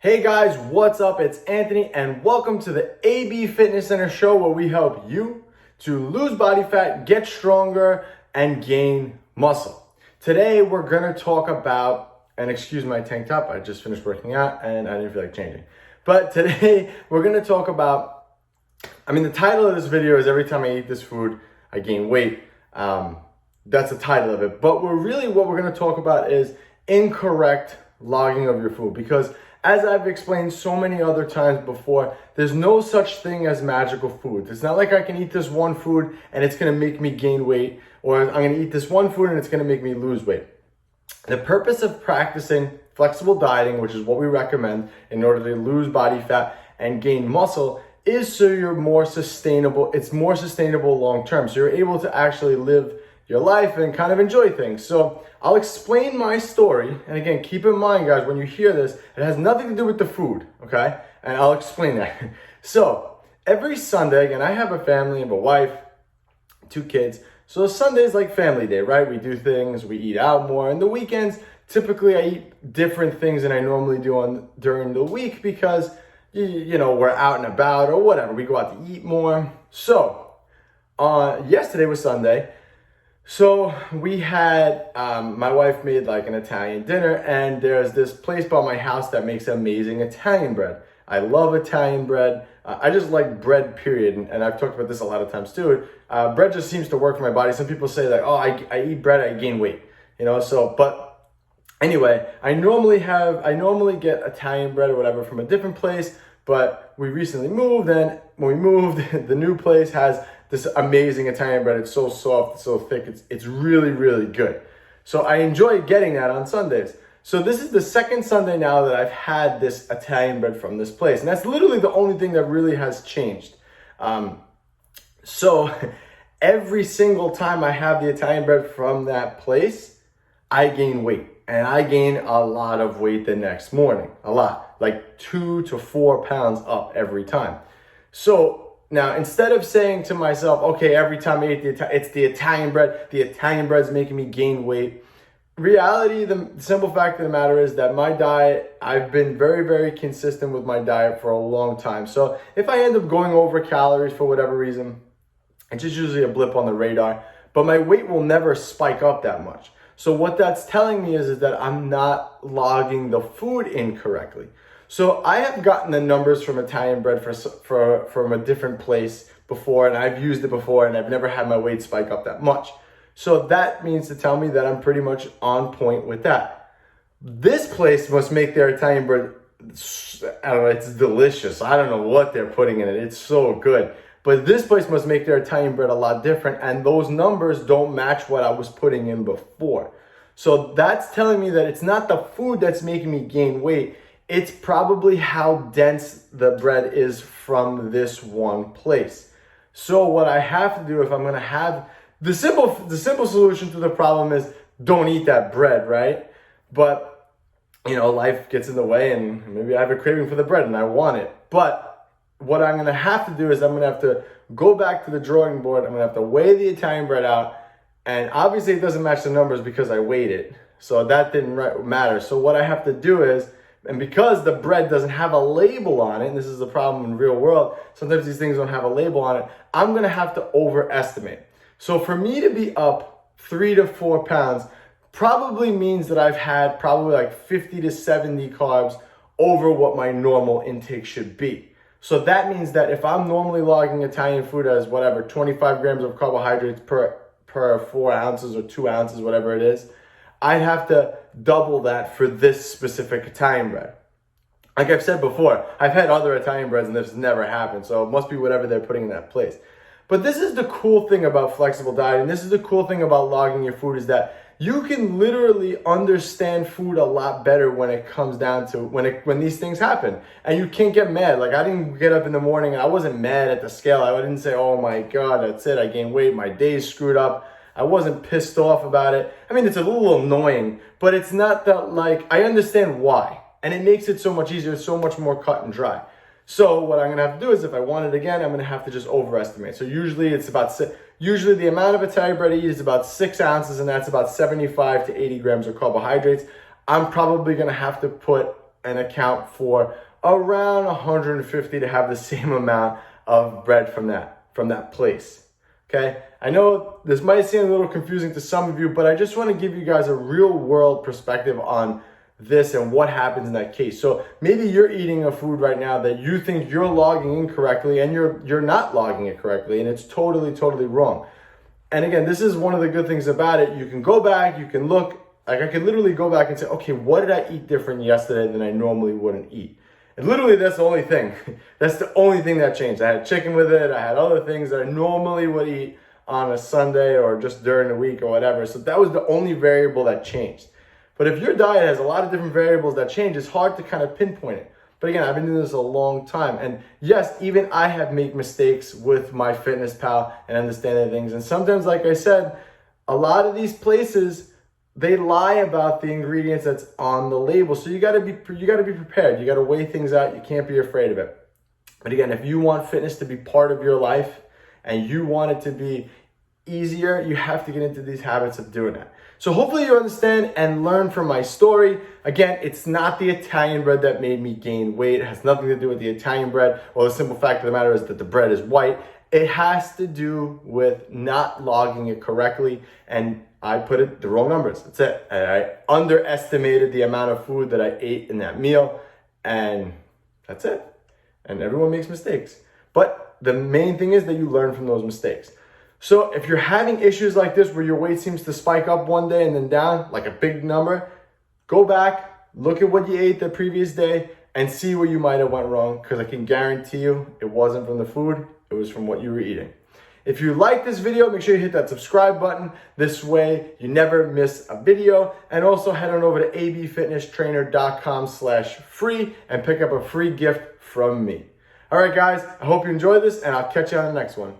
Hey guys, what's up? It's Anthony and welcome to the AB Fitness Center show where we help you to lose body fat, get stronger, and gain muscle. Today we're gonna talk about, and excuse my tank top, I just finished working out and I didn't feel like changing. But today we're gonna talk about, the title of this video is every time I eat this food, I gain weight. That's the title of it. But what we're gonna talk about is incorrect logging of your food, because as I've explained so many other times before, there's no such thing as magical food. It's not like I can eat this one food and it's gonna make me gain weight, or I'm gonna eat this one food and it's gonna make me lose weight. The purpose of practicing flexible dieting, which is what we recommend in order to lose body fat and gain muscle, is so you're more sustainable. It's more sustainable long-term. So you're able to actually live your life and kind of enjoy things. So I'll explain my story. And again, keep in mind, guys, when you hear this, it has nothing to do with the food, okay? And I'll explain that. So every Sunday, again, I have a family, I have a wife, 2 kids. So Sunday's like family day, right? We do things, we eat out more. And the weekends, typically I eat different things than I normally do during the week because, you know, we're out and about or whatever. We go out to eat more. So yesterday was Sunday. So we had, my wife made like an Italian dinner, and there's this place by my house that makes amazing Italian bread. I love Italian bread. I just like bread, period. And I've talked about this a lot of times too. Bread just seems to work for my body. Some people say that, oh, I eat bread, I gain weight, you know? So, but anyway, I normally get Italian bread or whatever from a different place, but we recently moved, and when we moved, the new place has this amazing Italian bread. It's so soft, it's so thick, it's really, really good. So I enjoy getting that on Sundays. So this is the second Sunday now that I've had this Italian bread from this place. And that's literally the only thing that really has changed. So every single time I have the Italian bread from that place, I gain weight. And I gain a lot of weight the next morning, a lot, like 2 to 4 pounds up every time. So now, instead of saying to myself, okay, every time I eat it's the Italian bread's making me gain weight. Reality, the simple fact of the matter is that my diet, I've been very, very consistent with my diet for a long time. So if I end up going over calories for whatever reason, it's just usually a blip on the radar, but my weight will never spike up that much. So what that's telling me is that I'm not logging the food incorrectly. So I have gotten the numbers from Italian bread from a different place before, and I've used it before, and I've never had my weight spike up that much. So that means to tell me that I'm pretty much on point with that. This place must make their Italian bread, I don't know, it's delicious. I don't know what they're putting in it. It's so good. But this place must make their Italian bread a lot different, and those numbers don't match what I was putting in before. So that's telling me that it's not the food that's making me gain weight. It's probably how dense the bread is from this one place. So what I have to do, if I'm going to have the simple solution to the problem is don't eat that bread, right? But you know, life gets in the way, and maybe I have a craving for the bread and I want it. But what I'm going to have to do is I'm going to have to go back to the drawing board. I'm going to have to weigh the Italian bread out, and obviously it doesn't match the numbers because I weighed it. So that didn't matter. So what I have to do is, and because the bread doesn't have a label on it, and this is the problem in the real world, sometimes these things don't have a label on it, I'm gonna have to overestimate. So for me to be up 3 to 4 pounds probably means that I've had probably like 50 to 70 carbs over what my normal intake should be. So that means that if I'm normally logging Italian food as whatever, 25 grams of carbohydrates per 4 ounces or 2 ounces, whatever it is, I'd have to double that for this specific Italian bread. Like I've said before, I've had other Italian breads and this has never happened. So it must be whatever they're putting in that place. But this is the cool thing about flexible dieting. This is the cool thing about logging your food, is that you can literally understand food a lot better when it comes down to when these things happen. And you can't get mad. Like I didn't get up in the morning and I wasn't mad at the scale. I didn't say, oh my God, that's it, I gained weight, my day's screwed up. I wasn't pissed off about it. I mean, it's a little annoying, but it's not that, like, I understand why. And it makes it so much easier, so much more cut and dry. So what I'm gonna have to do is, if I want it again, I'm gonna have to just overestimate. So usually the amount of Italian bread I eat is about 6 ounces, and that's about 75 to 80 grams of carbohydrates. I'm probably gonna have to put and account for around 150 to have the same amount of bread from that place. Okay, I know this might seem a little confusing to some of you, but I just want to give you guys a real world perspective on this and what happens in that case. So maybe you're eating a food right now that you think you're logging incorrectly, and you're not logging it correctly, and it's totally wrong. And again, this is one of the good things about it. You can go back, you can look, like I could literally go back and say, okay, what did I eat different yesterday than I normally wouldn't eat? And literally that's the only thing. That's the only thing that changed. I had chicken with it. I had other things that I normally would eat on a Sunday or just during the week or whatever. So that was the only variable that changed. But if your diet has a lot of different variables that change, it's hard to kind of pinpoint it. But again, I've been doing this a long time. And yes, even I have made mistakes with my fitness pal and understanding things. And sometimes, like I said, a lot of these places, they lie about the ingredients that's on the label. So you gotta be prepared. You gotta weigh things out. You can't be afraid of it. But again, if you want fitness to be part of your life and you want it to be easier, you have to get into these habits of doing that. So hopefully you understand and learn from my story. Again, it's not the Italian bread that made me gain weight. It has nothing to do with the Italian bread. Well, the simple fact of the matter is that the bread is white. It has to do with not logging it correctly, and I put it the wrong numbers. That's it. I underestimated the amount of food that I ate in that meal, and that's it. And everyone makes mistakes. But the main thing is that you learn from those mistakes. So if you're having issues like this where your weight seems to spike up one day and then down, like a big number, go back, look at what you ate the previous day, and see where you might have went wrong, because I can guarantee you it wasn't from the food, it was from what you were eating. If you like this video, make sure you hit that subscribe button. This way you never miss a video. And also head on over to abfitnesstrainer.com/free and pick up a free gift from me. All right, guys, I hope you enjoyed this, and I'll catch you on the next one.